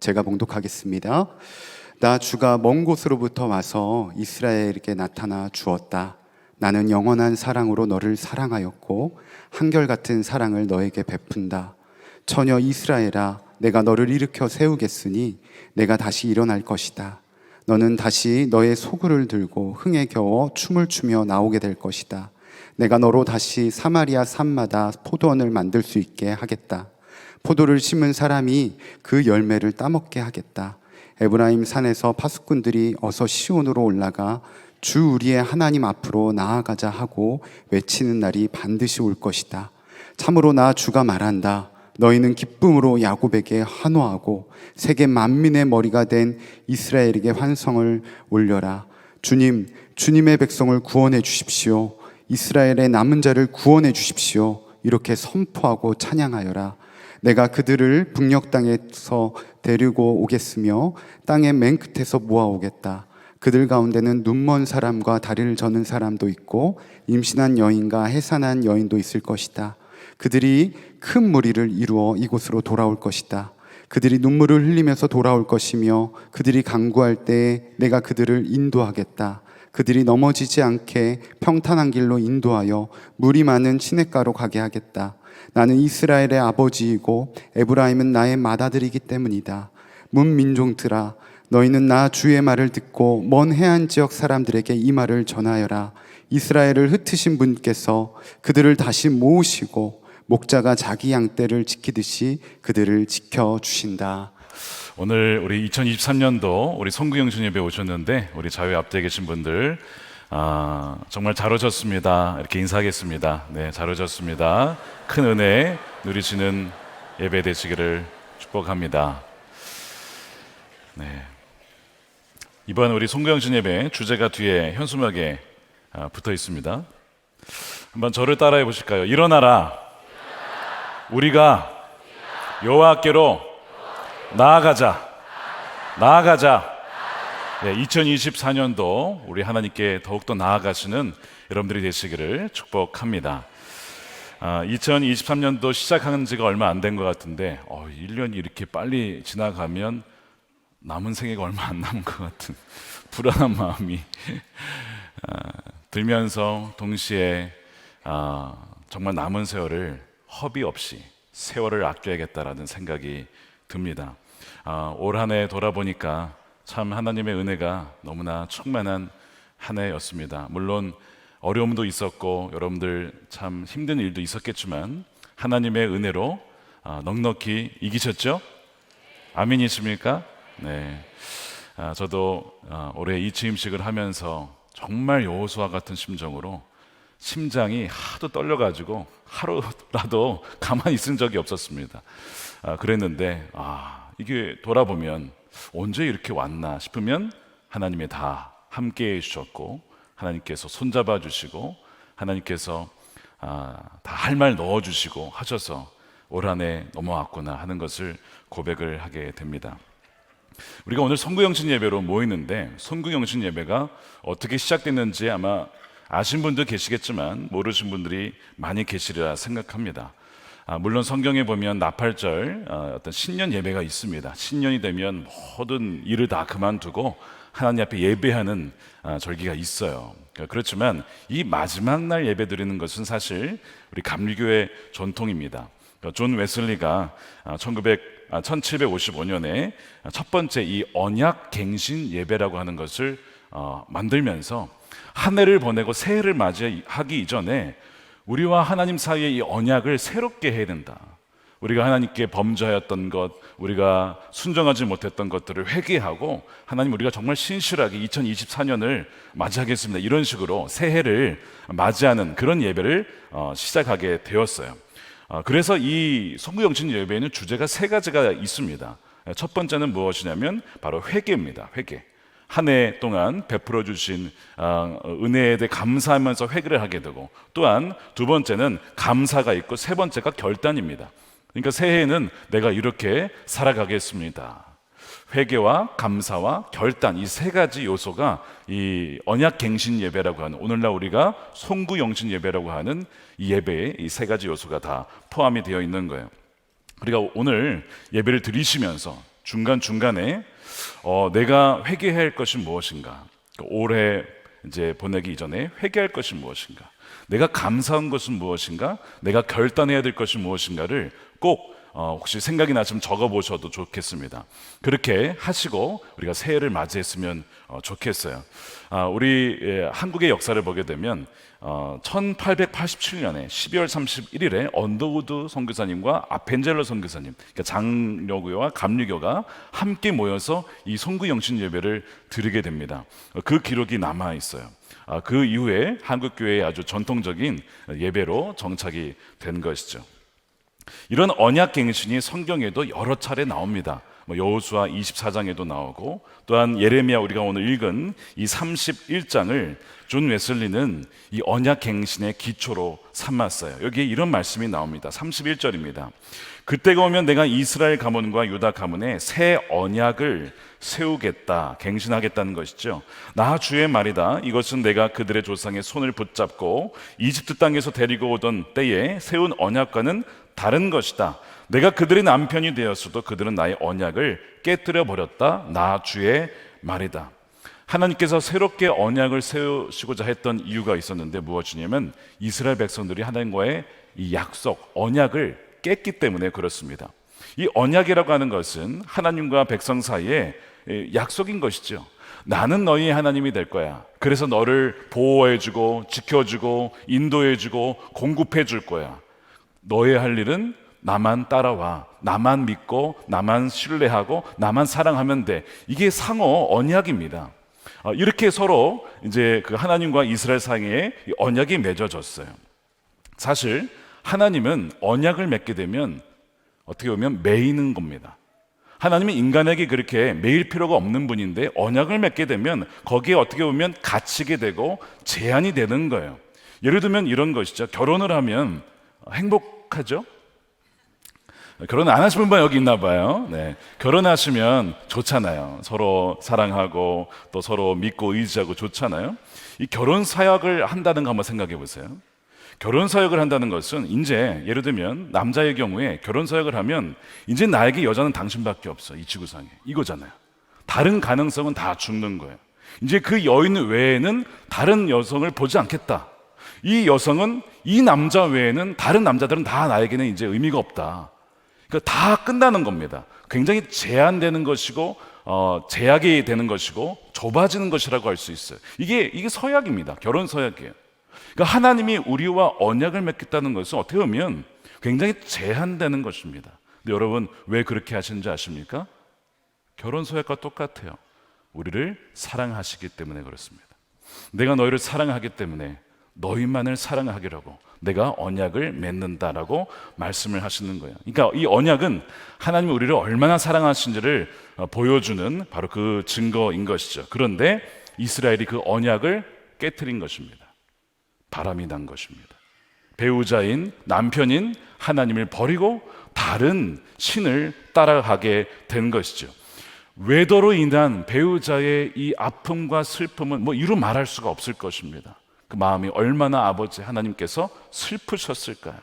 제가 봉독하겠습니다. 나 주가 먼 곳으로부터 와서 이스라엘에게 나타나 주었다. 나는 영원한 사랑으로 너를 사랑하였고 한결같은 사랑을 너에게 베푼다. 처녀 이스라엘아, 내가 너를 일으켜 세우겠으니 내가 다시 일어날 것이다. 너는 다시 너의 소굴을 들고 흥에 겨워 춤을 추며 나오게 될 것이다. 내가 너로 다시 사마리아 산마다 포도원을 만들 수 있게 하겠다. 포도를 심은 사람이 그 열매를 따먹게 하겠다. 에브라임 산에서 파수꾼들이 어서 시온으로 올라가 주 우리의 하나님 앞으로 나아가자 하고 외치는 날이 반드시 올 것이다. 참으로 나 주가 말한다. 너희는 기쁨으로 야곱에게 환호하고 세계 만민의 머리가 된 이스라엘에게 환성을 올려라. 주님, 주님의 백성을 구원해 주십시오. 이스라엘의 남은 자를 구원해 주십시오. 이렇게 선포하고 찬양하여라. 내가 그들을 북녘 땅에서 데리고 오겠으며 땅의 맨 끝에서 모아오겠다. 그들 가운데는 눈먼 사람과 다리를 저는 사람도 있고 임신한 여인과 해산한 여인도 있을 것이다. 그들이 큰 무리를 이루어 이곳으로 돌아올 것이다. 그들이 눈물을 흘리면서 돌아올 것이며 그들이 간구할 때에 내가 그들을 인도하겠다. 그들이 넘어지지 않게 평탄한 길로 인도하여 물이 많은 시냇가로 가게 하겠다. 나는 이스라엘의 아버지이고 에브라임은 나의 맏아들이기 때문이다. 문민종들아, 너희는 나 주의 말을 듣고 먼 해안 지역 사람들에게 이 말을 전하여라. 이스라엘을 흩으신 분께서 그들을 다시 모으시고 목자가 자기 양떼를 지키듯이 그들을 지켜주신다. 오늘 우리 2023년도 우리 송구영신 예배 오셨는데 우리 자유 앞에 계신 분들 정말 잘 오셨습니다. 이렇게 인사하겠습니다. 네, 잘 오셨습니다. 큰 은혜 누리시는 예배 되시기를 축복합니다. 네, 이번 우리 송구영신 예배 주제가 뒤에 현수막에 붙어 있습니다. 한번 저를 따라해 보실까요? 일어나라. 우리가 여호와께로 나아가자. 네, 2024년도 우리 하나님께 더욱더 나아가시는 여러분들이 되시기를 축복합니다. 2023년도 시작한 지가 얼마 안 된 것 같은데 1년이 이렇게 빨리 지나가면 남은 생애가 얼마 안 남은 것 같은 불안한 마음이 들면서 동시에 정말 남은 세월을 허비 없이 세월을 아껴야겠다라는 생각이 듭니다. 올 한 해 돌아보니까 참 하나님의 은혜가 너무나 충만한 한 해였습니다. 물론 어려움도 있었고 여러분들 참 힘든 일도 있었겠지만 하나님의 은혜로 넉넉히 이기셨죠? 아멘이십니까? 네. 저도 올해 이 취임식을 하면서 정말 여호수아 같은 심정으로 심장이 하도 떨려가지고 하루라도 가만히 있은 적이 없었습니다. 그랬는데 이게 돌아보면 언제 이렇게 왔나 싶으면 하나님이 다 함께 해주셨고 하나님께서 손잡아 주시고 하나님께서 다 할 말 넣어주시고 하셔서 올 한 해 넘어왔구나 하는 것을 고백을 하게 됩니다. 우리가 오늘 송구영신 예배로 모이는데 송구영신 예배가 어떻게 시작됐는지 아마 아신 분도 계시겠지만 모르신 분들이 많이 계시리라 생각합니다. 물론 성경에 보면 나팔절 어떤 신년 예배가 있습니다. 신년이 되면 모든 일을 다 그만두고 하나님 앞에 예배하는 절기가 있어요. 그렇지만 이 마지막 날 예배 드리는 것은 사실 우리 감리교의 전통입니다. 존 웨슬리가 1755년에 첫 번째 이 언약 갱신 예배라고 하는 것을 만들면서 한 해를 보내고 새해를 맞이하기 이전에 우리와 하나님 사이의 이 언약을 새롭게 해야 된다. 우리가 하나님께 범죄하였던 것, 우리가 순종하지 못했던 것들을 회개하고 하나님 우리가 정말 신실하게 2024년을 맞이하겠습니다. 이런 식으로 새해를 맞이하는 그런 예배를 시작하게 되었어요. 그래서 이 송구영신 예배에는 주제가 세 가지가 있습니다. 첫 번째는 무엇이냐면 바로 회개입니다. 회개. 한 해 동안 베풀어 주신 은혜에 대해 감사하면서 회개를 하게 되고, 또한 두 번째는 감사가 있고 세 번째가 결단입니다. 그러니까 새해에는 내가 이렇게 살아가겠습니다. 회개와 감사와 결단, 이 세 가지 요소가 이 언약갱신 예배라고 하는, 오늘날 우리가 송구영신 예배라고 하는 이 예배에 이 세 가지 요소가 다 포함이 되어 있는 거예요. 우리가 오늘 예배를 드리시면서 중간중간에 내가 회개해야 할 것이 무엇인가, 올해 이제 보내기 이전에 회개할 것이 무엇인가, 내가 감사한 것은 무엇인가, 내가 결단해야 될 것이 무엇인가를 꼭 혹시 생각이 나시면 적어보셔도 좋겠습니다. 그렇게 하시고 우리가 새해를 맞이했으면 좋겠어요. 우리 한국의 역사를 보게 되면 1887년에 12월 31일에 언더우드 선교사님과 아펜젤러 선교사님, 그러니까 장로교와 감리교가 함께 모여서 이 송구영신 예배를 드리게 됩니다. 그 기록이 남아 있어요. 그 이후에 한국교회의 아주 전통적인 예배로 정착이 된 것이죠. 이런 언약갱신이 성경에도 여러 차례 나옵니다. 여호수아 24장에도 나오고, 또한 예레미야 우리가 오늘 읽은 이 31장을 존 웨슬리는 이 언약갱신의 기초로 삼았어요. 여기에 이런 말씀이 나옵니다. 31절입니다. 그때가 오면 내가 이스라엘 가문과 유다 가문에 새 언약을 세우겠다, 갱신하겠다는 것이죠. 나 주의 말이다. 이것은 내가 그들의 조상의 손을 붙잡고 이집트 땅에서 데리고 오던 때에 세운 언약과는 다른 것이다. 내가 그들의 남편이 되었어도 그들은 나의 언약을 깨뜨려 버렸다. 나 주의 말이다. 하나님께서 새롭게 언약을 세우시고자 했던 이유가 있었는데 무엇이냐면 이스라엘 백성들이 하나님과의 이 약속, 언약을 깼기 때문에 그렇습니다. 이 언약이라고 하는 것은 하나님과 백성 사이에 약속인 것이죠. 나는 너희의 하나님이 될 거야. 그래서 너를 보호해주고 지켜주고 인도해주고 공급해줄 거야. 너의 할 일은 나만 따라와, 나만 믿고 나만 신뢰하고 나만 사랑하면 돼. 이게 상호 언약입니다. 이렇게 서로 이제 그 하나님과 이스라엘 사이에 언약이 맺어졌어요. 사실 하나님은 언약을 맺게 되면 어떻게 보면 매이는 겁니다. 하나님은 인간에게 그렇게 매일 필요가 없는 분인데 언약을 맺게 되면 거기에 어떻게 보면 갇히게 되고 제한이 되는 거예요. 예를 들면 이런 것이죠. 결혼을 하면 행복하죠? 결혼 안 하신 분만 여기 있나 봐요. 네. 결혼하시면 좋잖아요. 서로 사랑하고 또 서로 믿고 의지하고 좋잖아요. 이 결혼 사역을 한다는 거 한번 생각해 보세요. 결혼 사역을 한다는 것은 이제 예를 들면 남자의 경우에 결혼 사역을 하면 이제 나에게 여자는 당신밖에 없어, 이 지구상에, 이거잖아요. 다른 가능성은 다 죽는 거예요. 이제 그 여인 외에는 다른 여성을 보지 않겠다. 이 여성은 이 남자 외에는 다른 남자들은 다 나에게는 이제 의미가 없다. 그러니까 다 끝나는 겁니다. 굉장히 제한되는 것이고 제약이 되는 것이고 좁아지는 것이라고 할 수 있어요. 이게 서약입니다. 결혼 서약이에요. 그러니까 하나님이 우리와 언약을 맺겠다는 것은 어떻게 보면 굉장히 제한되는 것입니다. 근데 여러분 왜 그렇게 하시는지 아십니까? 결혼 서약과 똑같아요. 우리를 사랑하시기 때문에 그렇습니다. 내가 너희를 사랑하기 때문에 너희만을 사랑하기라고 내가 언약을 맺는다라고 말씀을 하시는 거예요. 그러니까 이 언약은 하나님이 우리를 얼마나 사랑하신지를 보여주는 바로 그 증거인 것이죠. 그런데 이스라엘이 그 언약을 깨트린 것입니다. 바람이 난 것입니다. 배우자인 남편인 하나님을 버리고 다른 신을 따라가게 된 것이죠. 외도로 인한 배우자의 이 아픔과 슬픔은 이루 말할 수가 없을 것입니다. 그 마음이 얼마나 아버지 하나님께서 슬프셨을까요?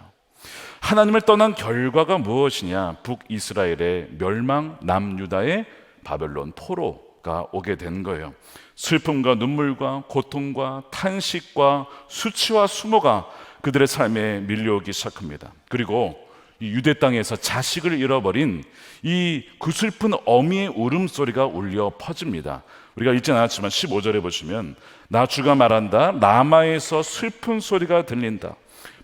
하나님을 떠난 결과가 무엇이냐? 북이스라엘의 멸망, 남유다의 바벨론 포로가 오게 된 거예요. 슬픔과 눈물과 고통과 탄식과 수치와 수모가 그들의 삶에 밀려오기 시작합니다. 그리고 이 유대 땅에서 자식을 잃어버린 이 그 슬픈 어미의 울음소리가 울려 퍼집니다. 우리가 읽진 않았지만 15절에 보시면 나 주가 말한다. 라마에서 슬픈 소리가 들린다.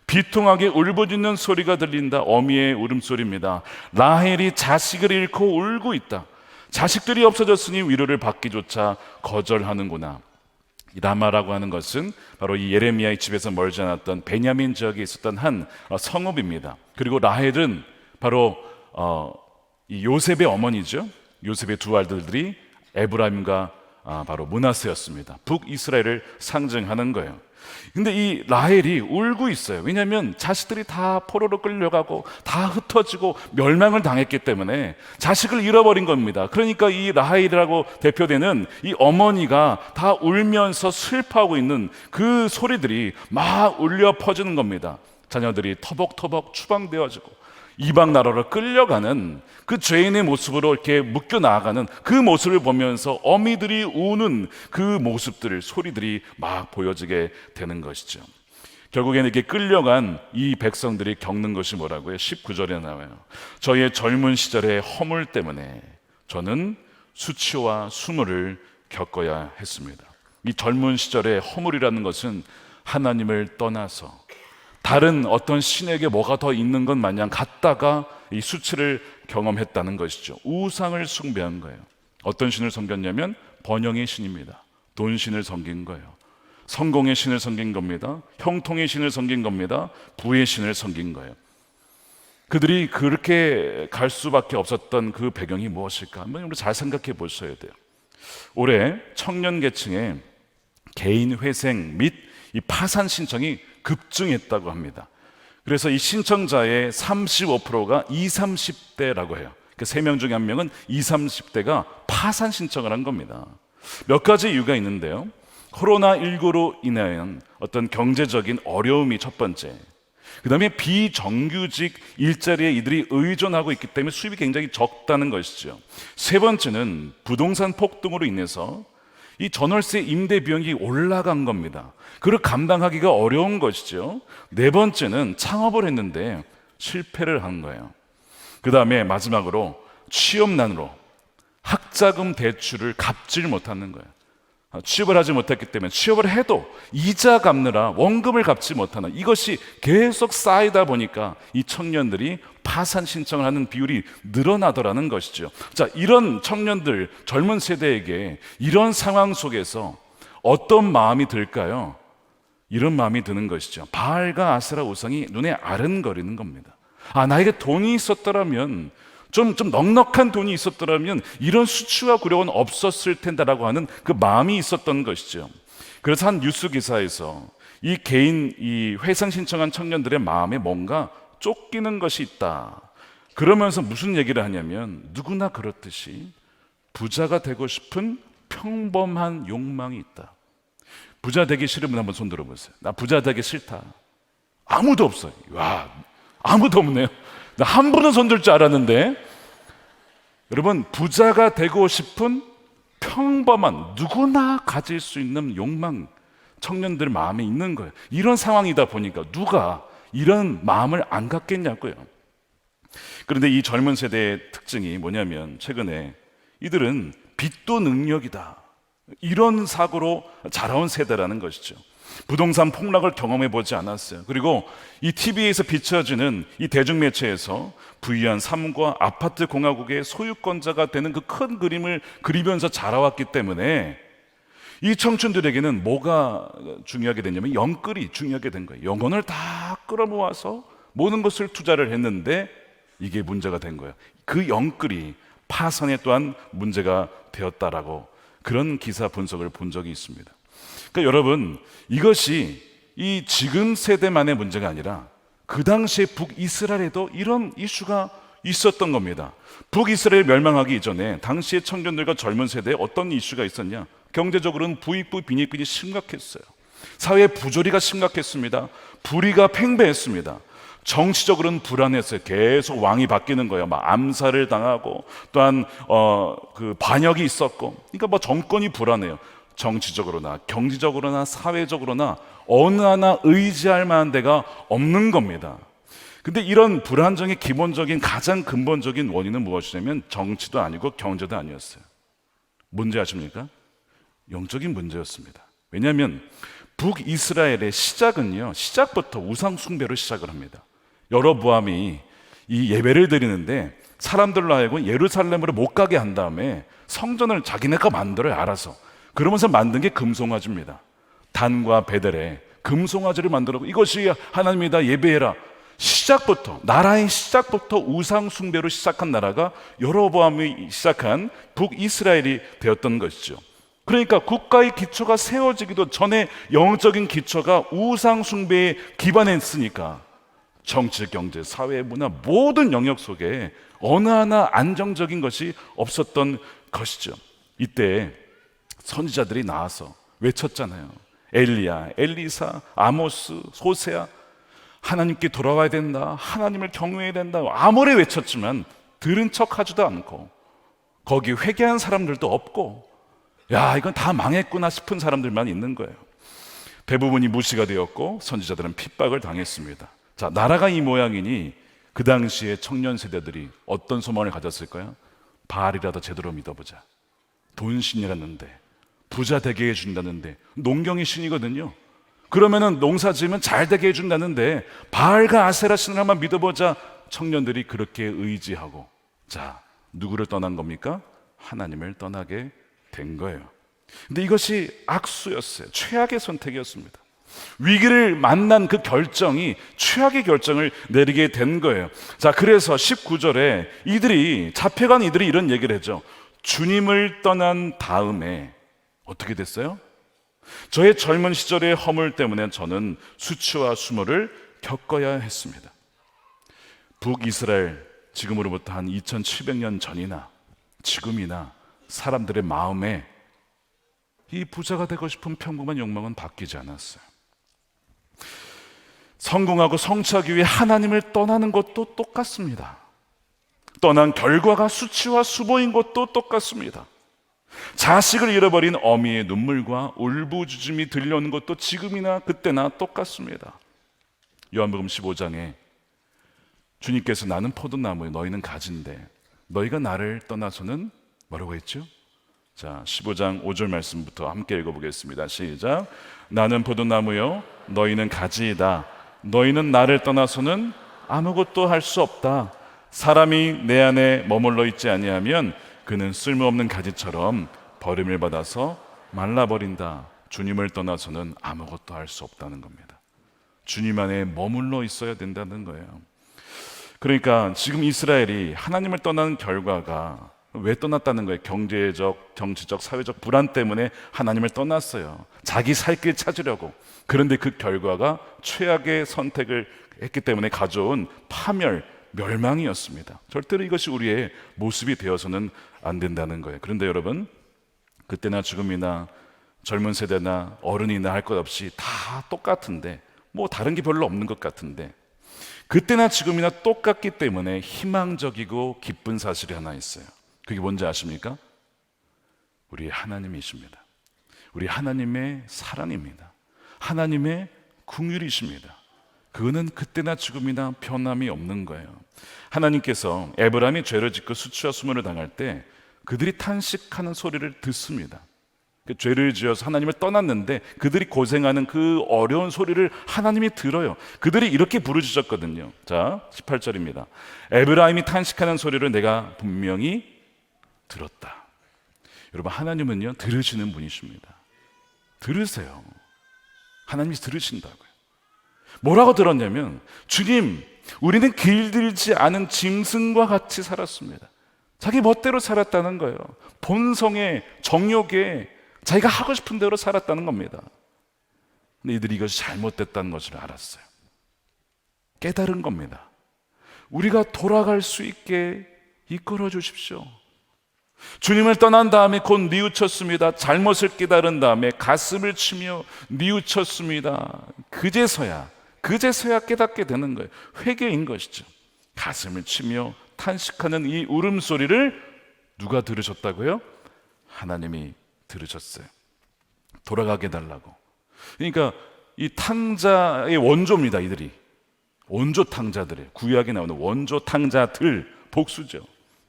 비통하게 울부짖는 소리가 들린다. 어미의 울음소리입니다. 라헬이 자식을 잃고 울고 있다. 자식들이 없어졌으니 위로를 받기조차 거절하는구나. 이 라마라고 하는 것은 바로 이 예레미야의 집에서 멀지 않았던 베냐민 지역에 있었던 한 성읍입니다. 그리고 라헬은 바로 이 요셉의 어머니죠. 요셉의 두 아들들이 에브라임과 바로 므낫세였습니다. 북이스라엘을 상징하는 거예요. 근데 이 라헬이 울고 있어요. 왜냐하면 자식들이 다 포로로 끌려가고 다 흩어지고 멸망을 당했기 때문에 자식을 잃어버린 겁니다. 그러니까 이 라헬이라고 대표되는 이 어머니가 다 울면서 슬퍼하고 있는 그 소리들이 막 울려 퍼지는 겁니다. 자녀들이 터벅터벅 추방되어지고 이방 나라로 끌려가는 그 죄인의 모습으로 이렇게 묶여 나아가는 그 모습을 보면서 어미들이 우는 그 모습들을, 소리들이 막 보여지게 되는 것이죠. 결국에는 이렇게 끌려간 이 백성들이 겪는 것이 뭐라고요? 19절에 나와요. 저희의 젊은 시절의 허물 때문에 저는 수치와 수모를 겪어야 했습니다. 이 젊은 시절의 허물이라는 것은 하나님을 떠나서 다른 어떤 신에게 뭐가 더 있는 것 마냥 갖다가 이 수치를 경험했다는 것이죠. 우상을 숭배한 거예요. 어떤 신을 섬겼냐면 번영의 신입니다. 돈신을 섬긴 거예요. 성공의 신을 섬긴 겁니다. 형통의 신을 섬긴 겁니다. 부의 신을 섬긴 거예요. 그들이 그렇게 갈 수밖에 없었던 그 배경이 무엇일까? 한번 우리 잘 생각해 보셔야 돼요. 올해 청년 계층의 개인 회생 및 이 파산 신청이 급증했다고 합니다. 그래서 이 신청자의 35%가 20, 30대라고 해요. 그 3명 중에 1명은 20, 30대가 파산 신청을 한 겁니다. 몇 가지 이유가 있는데요. 코로나19로 인한 어떤 경제적인 어려움이 첫 번째, 그 다음에 비정규직 일자리에 이들이 의존하고 있기 때문에 수입이 굉장히 적다는 것이죠. 세 번째는 부동산 폭등으로 인해서 이 전월세 임대 비용이 올라간 겁니다. 그걸 감당하기가 어려운 것이죠. 네 번째는 창업을 했는데 실패를 한 거예요. 그 다음에 마지막으로 취업난으로 학자금 대출을 갚질 못하는 거예요. 취업을 하지 못했기 때문에 취업을 해도 이자 갚느라 원금을 갚지 못하는, 이것이 계속 쌓이다 보니까 이 청년들이 파산 신청을 하는 비율이 늘어나더라는 것이죠. 자, 이런 청년들, 젊은 세대에게 이런 상황 속에서 어떤 마음이 들까요? 이런 마음이 드는 것이죠. 바알과 아세라 우상이 눈에 아른거리는 겁니다. 아, 나에게 돈이 있었더라면, 좀 넉넉한 돈이 있었더라면 이런 수치와 굴욕은 없었을 텐데라고 하는 그 마음이 있었던 것이죠. 그래서 한 뉴스 기사에서 이 개인 이 회상 신청한 청년들의 마음에 뭔가 쫓기는 것이 있다. 그러면서 무슨 얘기를 하냐면, 누구나 그렇듯이 부자가 되고 싶은 평범한 욕망이 있다. 부자 되기 싫으면 한번 손 들어보세요. 나 부자 되기 싫다. 아무도 없어요. 와, 아무도 없네요. 나 한 분은 손 들 줄 알았는데, 여러분, 부자가 되고 싶은 평범한, 누구나 가질 수 있는 욕망, 청년들 마음에 있는 거예요. 이런 상황이다 보니까 누가 이런 마음을 안 갖겠냐고요. 그런데 이 젊은 세대의 특징이 뭐냐면, 최근에 이들은 빚도 능력이다, 이런 사고로 자라온 세대라는 것이죠. 부동산 폭락을 경험해 보지 않았어요. 그리고 이 TV에서 비춰지는 이 대중매체에서 부유한 삶과 아파트 공화국의 소유권자가 되는 그 큰 그림을 그리면서 자라왔기 때문에 이 청춘들에게는 뭐가 중요하게 됐냐면 영끌이 중요하게 된 거예요. 영혼을 다 끌어모아서 모든 것을 투자를 했는데 이게 문제가 된 거예요. 그 영끌이 파산에 또한 문제가 되었다라고, 그런 기사 분석을 본 적이 있습니다. 그러니까 여러분, 이것이 이 지금 세대만의 문제가 아니라 그 당시에 북이스라엘에도 이런 이슈가 있었던 겁니다. 북이스라엘 멸망하기 이전에 당시의 청년들과 젊은 세대에 어떤 이슈가 있었냐? 경제적으로는 부익부 빈익빈이 심각했어요. 사회 부조리가 심각했습니다. 불의가 팽배했습니다. 정치적으로는 불안했어요. 계속 왕이 바뀌는 거예요. 막 암살을 당하고 또한 그 반역이 있었고, 그러니까 뭐 정권이 불안해요. 정치적으로나 경제적으로나 사회적으로나 어느 하나 의지할 만한 데가 없는 겁니다. 근데 이런 불안정의 기본적인 가장 근본적인 원인은 무엇이냐면 정치도 아니고 경제도 아니었어요. 문제 아십니까? 영적인 문제였습니다. 왜냐하면 북이스라엘의 시작은요, 시작부터 우상 숭배로 시작을 합니다. 여로보암이 이 예배를 드리는데 사람들로 하여금 예루살렘으로 못 가게 한 다음에 성전을 자기네가 만들어요, 알아서. 그러면서 만든 게 금송아지입니다. 단과 베델에 금송아지를 만들고 이것이 하나님이다, 예배해라. 시작부터, 나라의 시작부터 우상 숭배로 시작한 나라가 여로보암이 시작한 북이스라엘이 되었던 것이죠. 그러니까 국가의 기초가 세워지기도 전에 영적인 기초가 우상 숭배에 기반했으니까 정치, 경제, 사회, 문화 모든 영역 속에 어느 하나 안정적인 것이 없었던 것이죠. 이때 선지자들이 나와서 외쳤잖아요. 엘리야, 엘리사, 아모스, 호세아, 하나님께 돌아와야 된다, 하나님을 경외해야 된다, 아무리 외쳤지만 들은 척하지도 않고, 거기 회개한 사람들도 없고, 야, 이건 다 망했구나 싶은 사람들만 있는 거예요. 대부분이 무시가 되었고 선지자들은 핍박을 당했습니다. 자, 나라가 이 모양이니 그 당시에 청년 세대들이 어떤 소망을 가졌을까요? 바알이라도 제대로 믿어보자. 돈신이라는데, 부자 되게 해준다는데, 농경이 신이거든요. 그러면은 농사 지으면 잘 되게 해준다는데 바알과 아세라 신을 한번 믿어보자. 청년들이 그렇게 의지하고, 자, 누구를 떠난 겁니까? 하나님을 떠나게 된 거예요. 근데 이것이 악수였어요. 최악의 선택이었습니다. 위기를 만난 그 결정이 최악의 결정을 내리게 된 거예요. 자, 그래서 19절에 잡혀간 이들이 이런 얘기를 했죠. 주님을 떠난 다음에 어떻게 됐어요? 저의 젊은 시절의 허물 때문에 저는 수치와 수모를 겪어야 했습니다. 북이스라엘, 지금으로부터 한 2700년 전이나 지금이나 사람들의 마음에 이 부자가 되고 싶은 평범한 욕망은 바뀌지 않았어요. 성공하고 성취하기 위해 하나님을 떠나는 것도 똑같습니다. 떠난 결과가 수치와 수모인 것도 똑같습니다. 자식을 잃어버린 어미의 눈물과 울부짖음이 들려오는 것도 지금이나 그때나 똑같습니다. 요한복음 15장에 주님께서 나는 포도나무에 너희는 가지인데 너희가 나를 떠나서는 뭐라고 했죠? 자, 15장 5절 말씀부터 함께 읽어보겠습니다. 시작. 나는 포도나무요 너희는 가지이다. 너희는 나를 떠나서는 아무것도 할 수 없다. 사람이 내 안에 머물러 있지 아니하면 그는 쓸모없는 가지처럼 버림을 받아서 말라버린다. 주님을 떠나서는 아무것도 할 수 없다는 겁니다. 주님 안에 머물러 있어야 된다는 거예요. 그러니까 지금 이스라엘이 하나님을 떠나는 결과가 왜 떠났다는 거예요? 경제적, 정치적, 사회적 불안 때문에 하나님을 떠났어요. 자기 살 길 찾으려고. 그런데 그 결과가 최악의 선택을 했기 때문에 가져온 파멸, 멸망이었습니다. 절대로 이것이 우리의 모습이 되어서는 안 된다는 거예요. 그런데 여러분, 그때나 지금이나 젊은 세대나 어른이나 할 것 없이 다 똑같은데, 뭐 다른 게 별로 없는 것 같은데, 그때나 지금이나 똑같기 때문에 희망적이고 기쁜 사실이 하나 있어요. 그게 뭔지 아십니까? 우리 하나님이십니다. 우리 하나님의 사랑입니다. 하나님의 긍휼이십니다. 그거는 그때나 지금이나 변함이 없는 거예요. 하나님께서 에브라임이 죄를 짓고 수치와 수모를 당할 때 그들이 탄식하는 소리를 듣습니다. 그 죄를 지어서 하나님을 떠났는데 그들이 고생하는 그 어려운 소리를 하나님이 들어요. 그들이 이렇게 부르짖었거든요. 자, 18절입니다. 에브라임이 탄식하는 소리를 내가 분명히 들었다. 여러분, 하나님은요 들으시는 분이십니다. 들으세요. 하나님이 들으신다고요. 뭐라고 들었냐면, 주님, 우리는 길들지 않은 짐승과 같이 살았습니다. 자기 멋대로 살았다는 거예요. 본성에, 정욕에 자기가 하고 싶은 대로 살았다는 겁니다. 근데 이들이 이것이 잘못됐다는 것을 알았어요. 깨달은 겁니다. 우리가 돌아갈 수 있게 이끌어 주십시오. 주님을 떠난 다음에 곧 뉘우쳤습니다. 잘못을 깨달은 다음에 가슴을 치며 뉘우쳤습니다. 그제서야 깨닫게 되는 거예요. 회개인 것이죠. 가슴을 치며 탄식하는 이 울음소리를 누가 들으셨다고요? 하나님이 들으셨어요. 돌아가게 해달라고. 그러니까 이 탕자의 원조입니다. 이들이 원조 탕자들의, 구약에 나오는 원조 탕자들, 복수죠.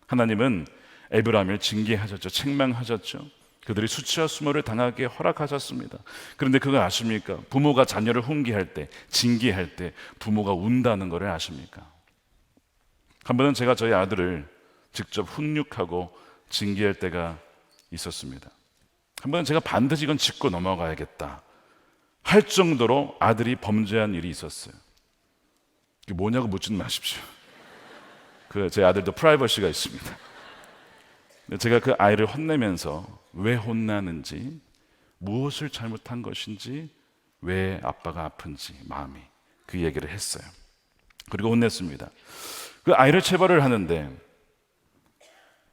하나님은 에브라임을 징계하셨죠. 책망하셨죠. 그들이 수치와 수모를 당하게 허락하셨습니다. 그런데 그거 아십니까? 부모가 자녀를 훈계할 때, 징계할 때 부모가 운다는 것을 아십니까? 한 번은 제가 저희 아들을 직접 훈육하고 징계할 때가 있었습니다. 한 번은 제가 반드시 이건 짚고 넘어가야겠다 할 정도로 아들이 범죄한 일이 있었어요. 이게 뭐냐고 묻지는 마십시오. 제 아들도 프라이버시가 있습니다. 제가 그 아이를 혼내면서 왜 혼나는지, 무엇을 잘못한 것인지, 왜 아빠가 아픈지 마음이, 그 얘기를 했어요. 그리고 혼냈습니다. 그 아이를 체벌을 하는데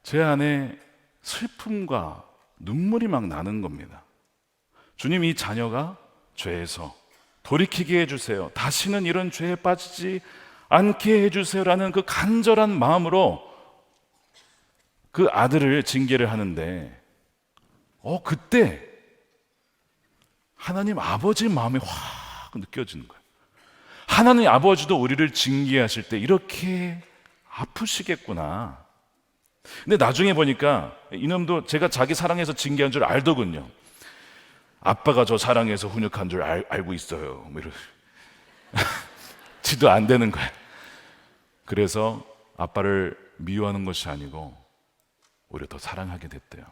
제 안에 슬픔과 눈물이 막 나는 겁니다. 주님, 이 자녀가 죄에서 돌이키게 해주세요. 다시는 이런 죄에 빠지지 않게 해주세요라는 그 간절한 마음으로 그 아들을 징계를 하는데 그때 하나님 아버지 마음이 확 느껴지는 거예요. 하나님 아버지도 우리를 징계하실 때 이렇게 아프시겠구나. 근데 나중에 보니까 이놈도 제가 자기 사랑해서 징계한 줄 알더군요. 아빠가 저 사랑해서 훈육한 줄 알고 있어요. 뭐 이런 지도 안 되는 거야. 그래서 아빠를 미워하는 것이 아니고 오히려 더 사랑하게 됐대요.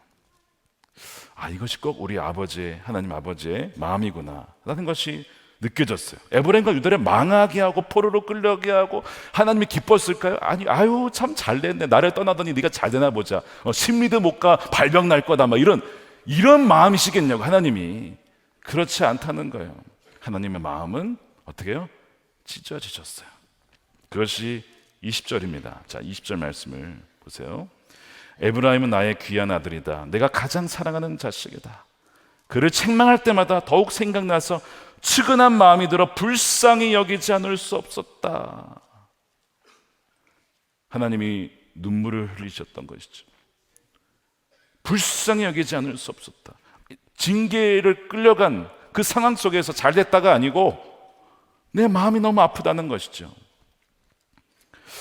이것이 꼭 우리 아버지의, 하나님 아버지의 마음이구나 라는 것이 느껴졌어요. 에브라임과 유다를 망하게 하고 포로로 끌려가게 하고 하나님이 기뻤을까요? 아니, 참 잘됐네. 나를 떠나더니 네가 잘되나 보자. 심리도 못 가, 발병 날 거다. 막 이런 마음이시겠냐고. 하나님이 그렇지 않다는 거예요. 하나님의 마음은 어떻게 해요? 찢어지셨어요. 그것이 20절입니다. 자, 20절 말씀을 보세요. 에브라임은 나의 귀한 아들이다. 내가 가장 사랑하는 자식이다. 그를 책망할 때마다 더욱 생각나서 측은한 마음이 들어 불쌍히 여기지 않을 수 없었다. 하나님이 눈물을 흘리셨던 것이죠. 불쌍히 여기지 않을 수 없었다. 징계를 끌려간 그 상황 속에서 잘 됐다가 아니고 내 마음이 너무 아프다는 것이죠.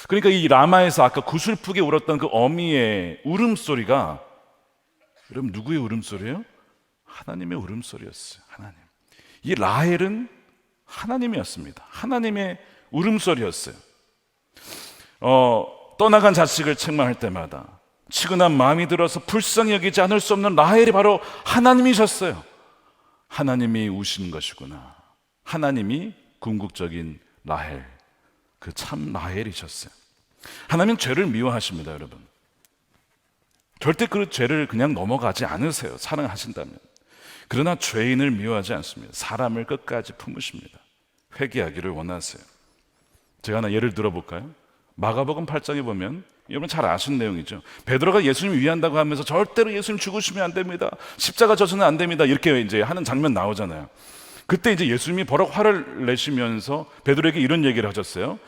그러니까 이 라마에서 아까 구슬프게 울었던 그 어미의 울음소리가, 여러분 누구의 울음소리예요? 하나님의 울음소리였어요. 하나님. 이 라헬은 하나님이었습니다. 하나님의 울음소리였어요. 떠나간 자식을 책망할 때마다 치근한 마음이 들어서 불쌍히 여기지 않을 수 없는 라헬이 바로 하나님이셨어요. 하나님이 우신 것이구나. 하나님이 궁극적인 라헬, 그 참 라헬이셨어요. 하나님은 죄를 미워하십니다, 여러분. 절대 그 죄를 그냥 넘어가지 않으세요, 사랑하신다면. 그러나 죄인을 미워하지 않습니다. 사람을 끝까지 품으십니다. 회개하기를 원하세요. 제가 하나 예를 들어볼까요? 마가복음 8장에 보면, 여러분 잘 아시는 내용이죠. 베드로가 예수님 위한다고 하면서 절대로 예수님 죽으시면 안 됩니다, 십자가 져서는 안 됩니다, 이렇게 이제 하는 장면 나오잖아요. 그때 이제 예수님이 버럭 화를 내시면서 베드로에게 이런 얘기를 하셨어요.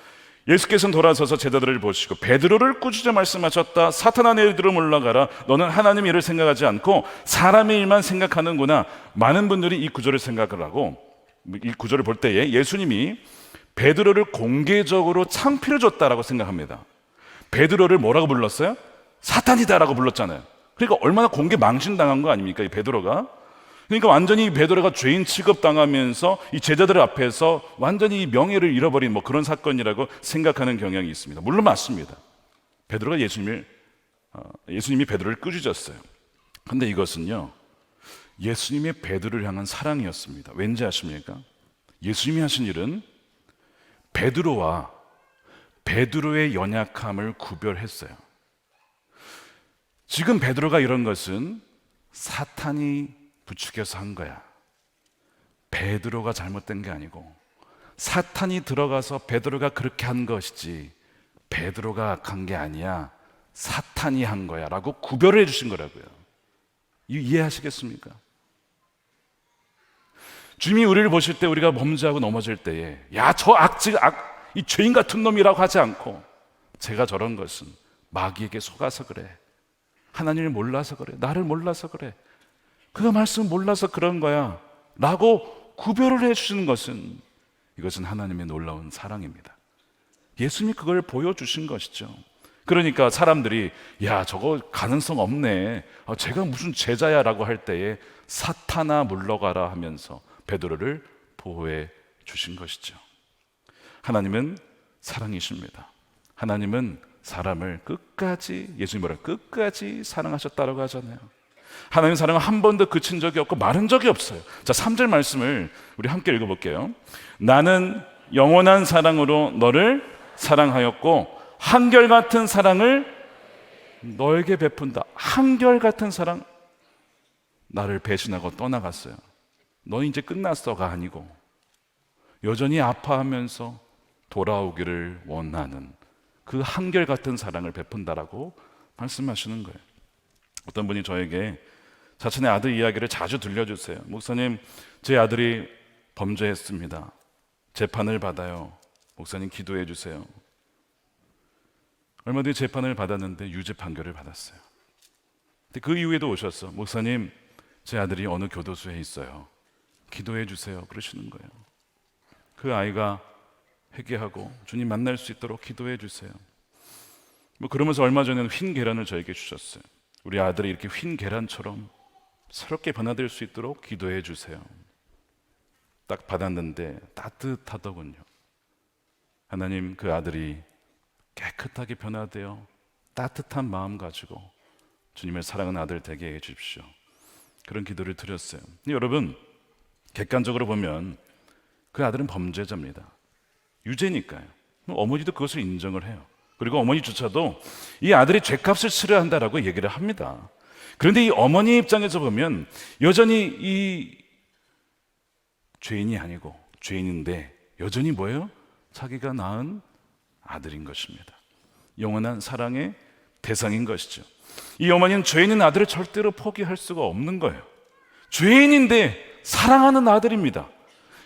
예수께서는 돌아서서 제자들을 보시고 베드로를 꾸짖어 말씀하셨다. 사탄아, 내 뒤로 물러가라. 너는 하나님의 일을 생각하지 않고 사람의 일만 생각하는구나. 많은 분들이 이 구절을 생각을 하고, 이 구절을 볼 때에 예수님이 베드로를 공개적으로 창피를 줬다라고 생각합니다. 베드로를 뭐라고 불렀어요? 사탄이다라고 불렀잖아요. 그러니까 얼마나 공개 망신당한 거 아닙니까, 이 베드로가? 그러니까 완전히 베드로가 죄인 취급당하면서 이 제자들 앞에서 완전히 명예를 잃어버린 그런 사건이라고 생각하는 경향이 있습니다. 물론 맞습니다. 베드로가 예수님이 베드로를 꾸짖었어요. 그런데 이것은요, 예수님의 베드로를 향한 사랑이었습니다. 왠지 아십니까? 예수님이 하신 일은 베드로와 베드로의 연약함을 구별했어요. 지금 베드로가 이런 것은 사탄이 부추겨서 한 거야. 베드로가 잘못된 게 아니고 사탄이 들어가서 베드로가 그렇게 한 것이지 베드로가 악한 게 아니야, 사탄이 한 거야 라고 구별을 해주신 거라고요. 이해하시겠습니까? 주님이 우리를 보실 때 우리가 범죄하고 넘어질 때에 저 이 죄인 같은 놈이라고 하지 않고, 제가 저런 것은 마귀에게 속아서 그래, 하나님을 몰라서 그래, 나를 몰라서 그래, 그 말씀 몰라서 그런 거야 라고 구별을 해주시는 것은, 이것은 하나님의 놀라운 사랑입니다. 예수님이 그걸 보여주신 것이죠. 그러니까 사람들이 저거 가능성 없네, 제가 무슨 제자야 라고 할 때에 사탄아 물러가라 하면서 베드로를 보호해 주신 것이죠. 하나님은 사랑이십니다. 하나님은 사람을 끝까지, 예수님 뭐라고, 끝까지 사랑하셨다라고 하잖아요. 하나님의 사랑은 한 번도 그친 적이 없고 마른 적이 없어요. 자, 3절 말씀을 우리 함께 읽어볼게요. 나는 영원한 사랑으로 너를 사랑하였고 한결같은 사랑을 너에게 베푼다. 한결같은 사랑. 나를 배신하고 떠나갔어요. 너 이제 끝났어가 아니고 여전히 아파하면서 돌아오기를 원하는 그 한결같은 사랑을 베푼다라고 말씀하시는 거예요. 어떤 분이 저에게 자신의 아들 이야기를 자주 들려주세요. 목사님, 제 아들이 범죄했습니다. 재판을 받아요. 목사님 기도해 주세요. 얼마 뒤에 재판을 받았는데 유죄 판결을 받았어요. 근데 그 이후에도 오셨어. 목사님, 제 아들이 어느 교도소에 있어요. 기도해 주세요. 그러시는 거예요. 그 아이가 회개하고 주님 만날 수 있도록 기도해 주세요. 뭐 그러면서 얼마 전에는 흰 계란을 저에게 주셨어요. 우리 아들이 이렇게 흰 계란처럼 새롭게 변화될 수 있도록 기도해 주세요. 딱 받았는데 따뜻하더군요. 하나님, 그 아들이 깨끗하게 변화되어 따뜻한 마음 가지고 주님을 사랑하는 아들 되게 해 주십시오. 그런 기도를 드렸어요. 여러분, 객관적으로 보면 그 아들은 범죄자입니다. 유죄니까요. 어머니도 그것을 인정을 해요. 그리고 어머니조차도 이 아들이 죄값을 치러야 한다라고 얘기를 합니다. 그런데 이 어머니 입장에서 보면 여전히 이 죄인이 아니고 죄인인데 여전히 뭐예요? 자기가 낳은 아들인 것입니다. 영원한 사랑의 대상인 것이죠. 이 어머니는 죄인인 아들을 절대로 포기할 수가 없는 거예요. 죄인인데 사랑하는 아들입니다.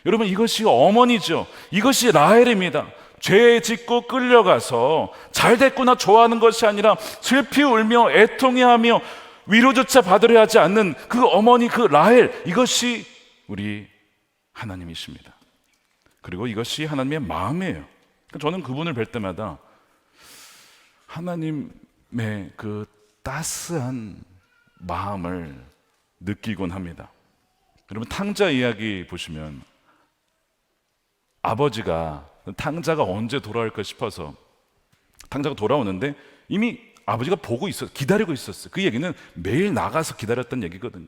여러분, 이것이 어머니죠. 이것이 라헬입니다. 죄 짓고 끌려가서 잘 됐구나 좋아하는 것이 아니라 슬피 울며 애통해하며 위로조차 받으려 하지 않는 그 어머니, 그 라헬, 이것이 우리 하나님이십니다. 그리고 이것이 하나님의 마음이에요. 저는 그분을 뵐 때마다 하나님의 그 따스한 마음을 느끼곤 합니다. 여러분, 탕자 이야기 보시면 아버지가 탕자가 언제 돌아올까 싶어서 탕자가 돌아오는데 이미 아버지가 보고 있었어요. 기다리고 있었어요. 그 얘기는 매일 나가서 기다렸던 얘기거든요.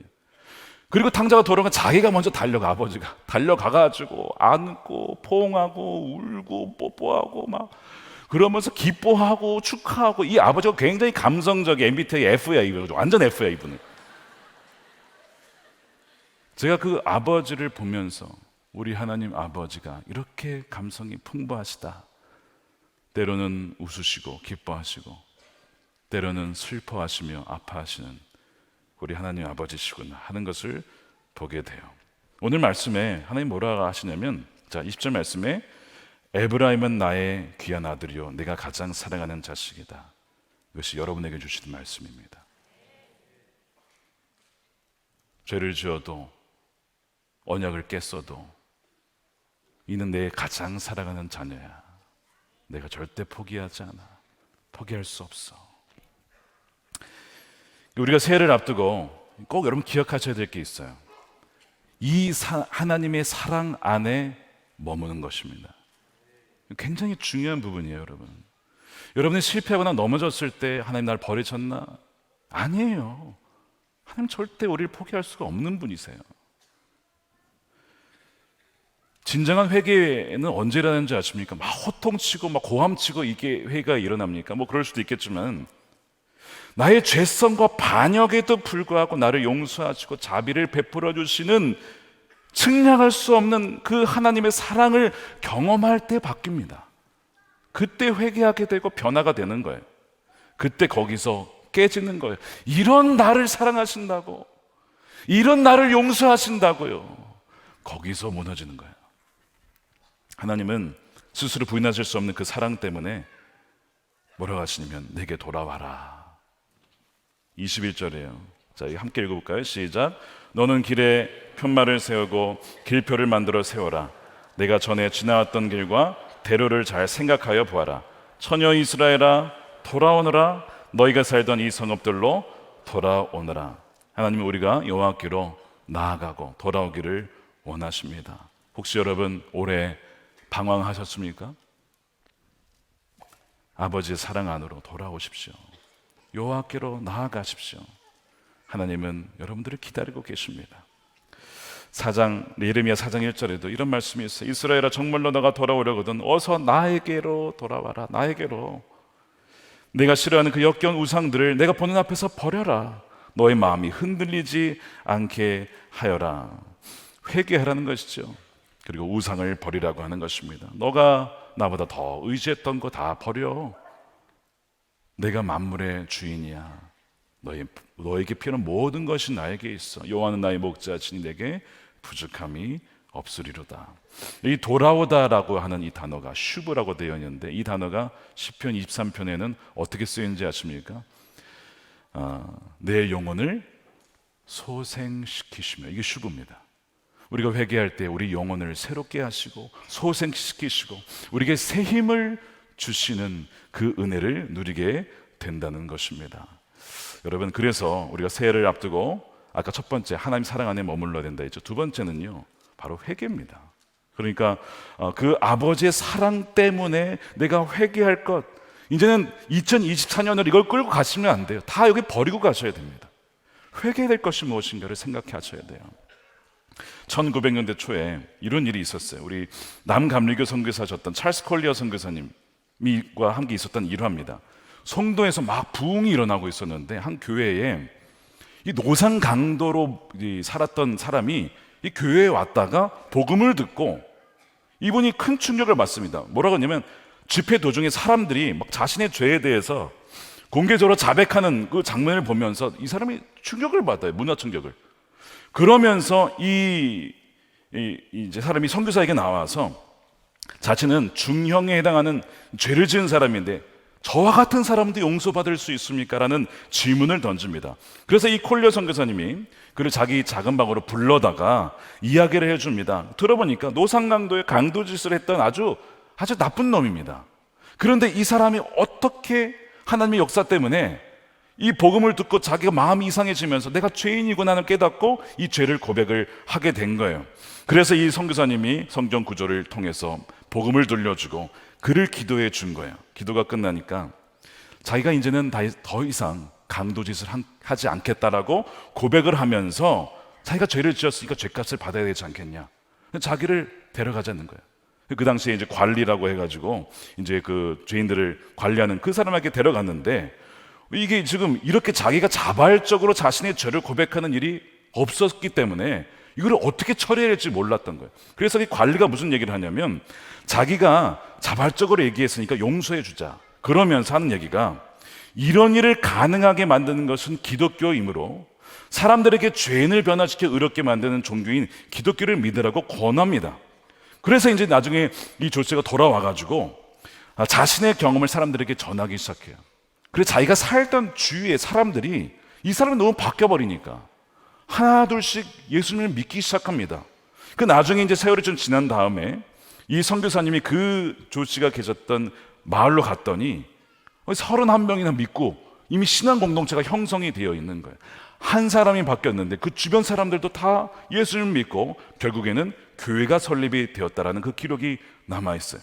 그리고 탕자가 돌아오면 자기가 먼저 달려가, 아버지가 달려가가지고 안고 포옹하고 울고 뽀뽀하고 막 그러면서 기뻐하고 축하하고. 이 아버지가 굉장히 감성적인 MBTI F야. 이거 완전 F야, 이분은. 제가 그 아버지를 보면서 우리 하나님 아버지가 이렇게 감성이 풍부하시다. 때로는 웃으시고 기뻐하시고 때로는 슬퍼하시며 아파하시는 우리 하나님 아버지시구나 하는 것을 보게 돼요. 오늘 말씀에 하나님 뭐라 하시냐면, 자, 20절 말씀에 에브라임은 나의 귀한 아들이요 내가 가장 사랑하는 자식이다. 이것이 여러분에게 주시는 말씀입니다. 죄를 지어도 언약을 깼어도 이는 내 가장 사랑하는 자녀야. 내가 절대 포기하지 않아. 포기할 수 없어. 우리가 새해를 앞두고 꼭 여러분 기억하셔야 될 게 있어요. 이 하나님의 사랑 안에 머무는 것입니다. 굉장히 중요한 부분이에요, 여러분. 여러분이 실패하거나 넘어졌을 때 하나님 날 버리셨나? 아니에요. 하나님 절대 우리를 포기할 수가 없는 분이세요. 진정한 회개는 언제 일어나는지 아십니까? 막 호통치고 막 고함치고 이게 회개가 일어납니까? 뭐 그럴 수도 있겠지만 나의 죄성과 반역에도 불구하고 나를 용서하시고 자비를 베풀어 주시는 측량할 수 없는 그 하나님의 사랑을 경험할 때 바뀝니다. 그때 회개하게 되고 변화가 되는 거예요. 그때 거기서 깨지는 거예요. 이런 나를 사랑하신다고, 이런 나를 용서하신다고요. 거기서 무너지는 거예요. 하나님은 스스로 부인하실 수 없는 그 사랑 때문에 뭐라고 하시냐면 내게 돌아와라. 21절이에요. 자, 이거 함께 읽어볼까요? 시작. 너는 길에 편말을 세우고 길표를 만들어 세워라. 내가 전에 지나왔던 길과 대로를 잘 생각하여 보아라. 처녀 이스라엘아 돌아오너라. 너희가 살던 이 성읍들로 돌아오너라. 하나님은 우리가 여호와께로 나아가고 돌아오기를 원하십니다. 혹시 여러분 올해 방황하셨습니까? 아버지의 사랑 안으로 돌아오십시오. 여호와께로 나아가십시오. 하나님은 여러분들을 기다리고 계십니다. 예레미야 4장 1절에도 이런 말씀이 있어요. 이스라엘아 정말로 너가 돌아오려거든 어서 나에게로 돌아와라. 나에게로. 내가 싫어하는 그 역겨운 우상들을 내가 보는 앞에서 버려라. 너의 마음이 흔들리지 않게 하여라. 회개하라는 것이죠. 그리고 우상을 버리라고 하는 것입니다. 너가 나보다 더 의지했던 거 다 버려. 내가 만물의 주인이야. 너에게 필요한 모든 것이 나에게 있어. 여호와는 나의 목자시니 내게 부족함이 없으리로다. 이 돌아오다라고 하는 이 단어가 슈브라고 되어 있는데, 이 단어가 시편 23편에는 어떻게 쓰인지 아십니까? 내 영혼을 소생시키시며, 이게 슈브입니다. 우리가 회개할 때 우리 영혼을 새롭게 하시고 소생시키시고 우리에게 새 힘을 주시는 그 은혜를 누리게 된다는 것입니다. 여러분, 그래서 우리가 새해를 앞두고 아까 첫 번째 하나님 사랑 안에 머물러야 된다 했죠. 두 번째는요, 바로 회개입니다. 그러니까 그 아버지의 사랑 때문에 내가 회개할 것, 이제는 2024년을 이걸 끌고 가시면 안 돼요. 다 여기 버리고 가셔야 됩니다. 회개될 것이 무엇인가를 생각해 하셔야 돼요. 1900년대 초에 이런 일이 있었어요. 우리 남감리교 선교사셨던 찰스 콜리어 선교사님과 함께 있었던 일화입니다. 송도에서 막 부흥이 일어나고 있었는데, 한 교회에 이 노상 강도로 살았던 사람이 이 교회에 왔다가 복음을 듣고 이분이 큰 충격을 받습니다. 뭐라고 하냐면, 집회 도중에 사람들이 막 자신의 죄에 대해서 공개적으로 자백하는 그 장면을 보면서 이 사람이 충격을 받아요. 문화 충격을. 그러면서 이제 사람이 선교사에게 나와서 자신은 중형에 해당하는 죄를 지은 사람인데 저와 같은 사람도 용서받을 수 있습니까? 라는 질문을 던집니다. 그래서 이 콜리어 선교사님이 그를 자기 작은 방으로 불러다가 이야기를 해줍니다. 들어보니까 노상강도에 강도짓을 했던 아주 나쁜 놈입니다. 그런데 이 사람이 어떻게 하나님의 역사 때문에 이 복음을 듣고 자기가 마음이 이상해지면서 내가 죄인이구나를 깨닫고 이 죄를 고백을 하게 된 거예요. 그래서 이 선교사님이 성경 구절을 통해서 복음을 들려주고 그를 기도해 준 거예요. 기도가 끝나니까 자기가 이제는 더 이상 강도짓을 하지 않겠다라고 고백을 하면서 자기가 죄를 지었으니까 죄값을 받아야 되지 않겠냐, 자기를 데려가자는 거예요. 그 당시에 이제 관리라고 해가지고 이제 그 죄인들을 관리하는 그 사람에게 데려갔는데, 이게 지금 이렇게 자기가 자발적으로 자신의 죄를 고백하는 일이 없었기 때문에 이걸 어떻게 처리해야 할지 몰랐던 거예요. 그래서 이 관리가 무슨 얘기를 하냐면, 자기가 자발적으로 얘기했으니까 용서해 주자 그러면서 하는 얘기가, 이런 일을 가능하게 만드는 것은 기독교이므로 사람들에게 죄인을 변화시켜 의롭게 만드는 종교인 기독교를 믿으라고 권합니다. 그래서 이제 나중에 이 조세가 돌아와가지고 자신의 경험을 사람들에게 전하기 시작해요. 그래서 자기가 살던 주위의 사람들이 이 사람이 너무 바뀌어버리니까 하나 둘씩 예수님을 믿기 시작합니다. 그 나중에 이제 세월이 좀 지난 다음에 이 선교사님이 그 조씨가 계셨던 마을로 갔더니 31명이나 믿고 이미 신앙 공동체가 형성이 되어 있는 거예요. 한 사람이 바뀌었는데 그 주변 사람들도 다 예수님을 믿고 결국에는 교회가 설립이 되었다라는 그 기록이 남아있어요.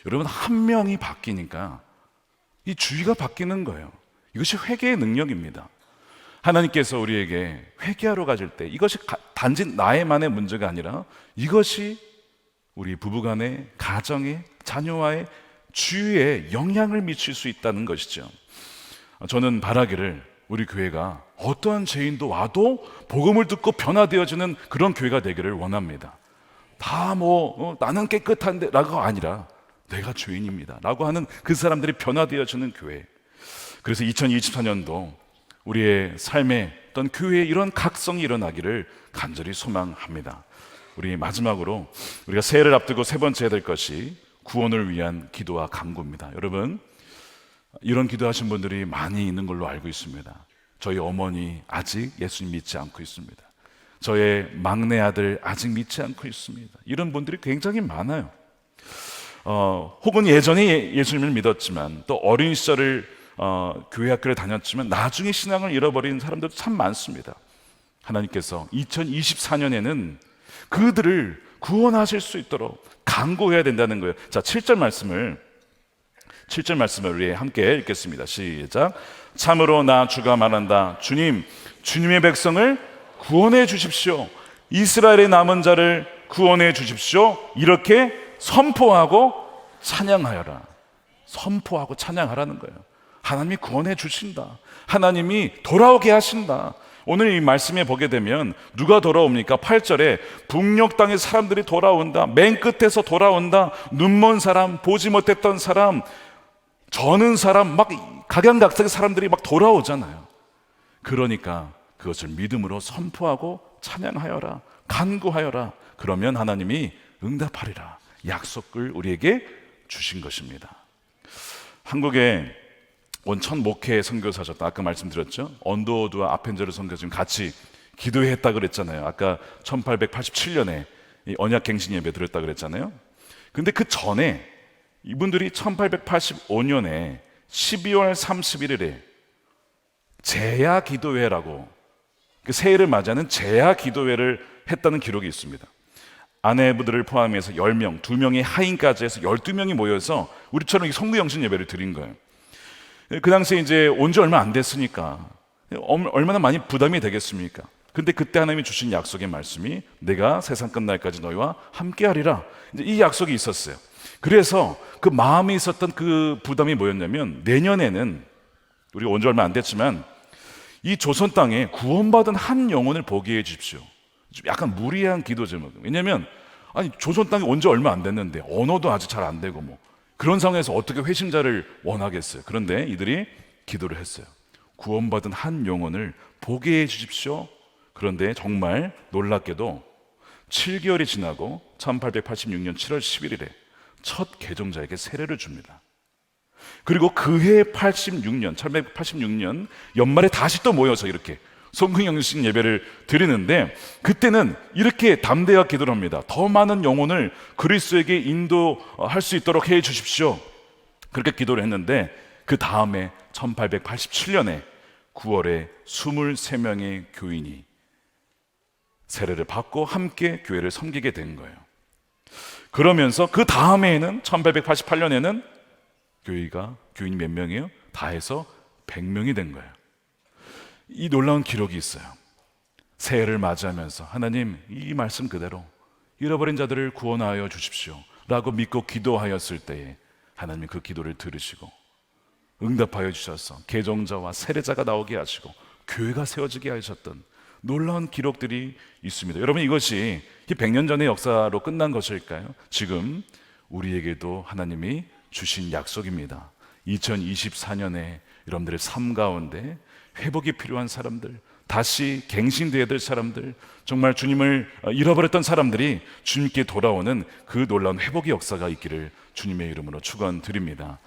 여러분, 한 명이 바뀌니까 이 주위가 바뀌는 거예요. 이것이 회개의 능력입니다. 하나님께서 우리에게 회개하러 가실 때 이것이 단지 나의만의 문제가 아니라 이것이 우리 부부간의, 가정의, 자녀와의, 주위에 영향을 미칠 수 있다는 것이죠. 저는 바라기를 우리 교회가 어떠한 죄인도 와도 복음을 듣고 변화되어지는 그런 교회가 되기를 원합니다. 다 나는 깨끗한데 라고 아니라 내가 죄인입니다 라고 하는 그 사람들이 변화되어지는 교회. 그래서 2024년도 우리의 삶에 어떤 교회에 이런 각성이 일어나기를 간절히 소망합니다. 우리 마지막으로 우리가 새해를 앞두고 세 번째 해야 될 것이 구원을 위한 기도와 간구입니다. 여러분, 이런 기도하신 분들이 많이 있는 걸로 알고 있습니다. 저희 어머니 아직 예수님 믿지 않고 있습니다. 저의 막내 아들 아직 믿지 않고 있습니다. 이런 분들이 굉장히 많아요. 혹은 예전에 예수님을 믿었지만 또 어린 시절을 교회 학교를 다녔지만 나중에 신앙을 잃어버린 사람들도 참 많습니다. 하나님께서 2024년에는 그들을 구원하실 수 있도록 간구해야 된다는 거예요. 자, 7절 말씀을 우리 함께 읽겠습니다. 시작. 참으로 나 주가 말한다. 주님의 백성을 구원해 주십시오. 이스라엘의 남은 자를 구원해 주십시오. 이렇게 선포하고 찬양하여라. 선포하고 찬양하라는 거예요. 하나님이 구원해 주신다. 하나님이 돌아오게 하신다. 오늘 이 말씀에 보게 되면 누가 돌아옵니까? 8절에 북녘 땅의 사람들이 돌아온다. 맨 끝에서 돌아온다. 눈먼 사람, 보지 못했던 사람, 저는 사람, 막 각양각색의 사람들이 막 돌아오잖아요. 그러니까 그것을 믿음으로 선포하고 찬양하여라, 간구하여라. 그러면 하나님이 응답하리라. 약속을 우리에게 주신 것입니다. 한국에 원천 목회 선교사셨다. 아까 말씀드렸죠. 언더우드와 아펜저르 선교사님 같이 기도했다 그랬잖아요. 아까 1887년에 이 언약 갱신 예배 드렸다 그랬잖아요. 근데 그 전에 이분들이 1885년에 12월 31일에 제야 기도회라고, 그 새해를 맞이하는 제야 기도회를 했다는 기록이 있습니다. 아내분들을 포함해서 10명, 2명이 하인까지 해서 12명이 모여서 우리처럼 성구영신 예배를 드린 거예요. 그 당시에 이제 온 지 얼마 안 됐으니까 얼마나 많이 부담이 되겠습니까? 근데 그때 하나님이 주신 약속의 말씀이 내가 세상 끝날까지 너희와 함께하리라. 이제 이 약속이 있었어요. 그래서 그 마음에 있었던 그 부담이 뭐였냐면, 내년에는 우리가 온 지 얼마 안 됐지만 이 조선 땅에 구원받은 한 영혼을 보게 해 주십시오. 좀 약간 무리한 기도 제목. 왜냐하면 아니 조선 땅에 온 지 얼마 안 됐는데 언어도 아직 잘 안 되고 뭐 그런 상황에서 어떻게 회심자를 원하겠어요. 그런데 이들이 기도를 했어요. 구원받은 한 영혼을 보게 해 주십시오. 그런데 정말 놀랍게도 7개월이 지나고 1886년 7월 11일에 첫 개종자에게 세례를 줍니다. 그리고 그해 1886년 연말에 다시 또 모여서 이렇게 성경영신 예배를 드리는데, 그때는 이렇게 담대하게 기도를 합니다. 더 많은 영혼을 그리스도에게 인도할 수 있도록 해 주십시오. 그렇게 기도를 했는데, 그 다음에 1887년에 9월에 23명의 교인이 세례를 받고 함께 교회를 섬기게 된 거예요. 그러면서 그 다음해에는 1888년에는 교인이 몇 명이에요? 다 해서 100명이 된 거예요. 이 놀라운 기록이 있어요. 새해를 맞이하면서 하나님, 이 말씀 그대로 잃어버린 자들을 구원하여 주십시오 라고 믿고 기도하였을 때에 하나님이 그 기도를 들으시고 응답하여 주셔서 개종자와 세례자가 나오게 하시고 교회가 세워지게 하셨던 놀라운 기록들이 있습니다. 여러분, 이것이 100년 전의 역사로 끝난 것일까요? 지금 우리에게도 하나님이 주신 약속입니다. 2024년에 여러분들의 삶 가운데 회복이 필요한 사람들, 다시 갱신되어야 될 사람들, 정말 주님을 잃어버렸던 사람들이 주님께 돌아오는 그 놀라운 회복의 역사가 있기를 주님의 이름으로 축원드립니다.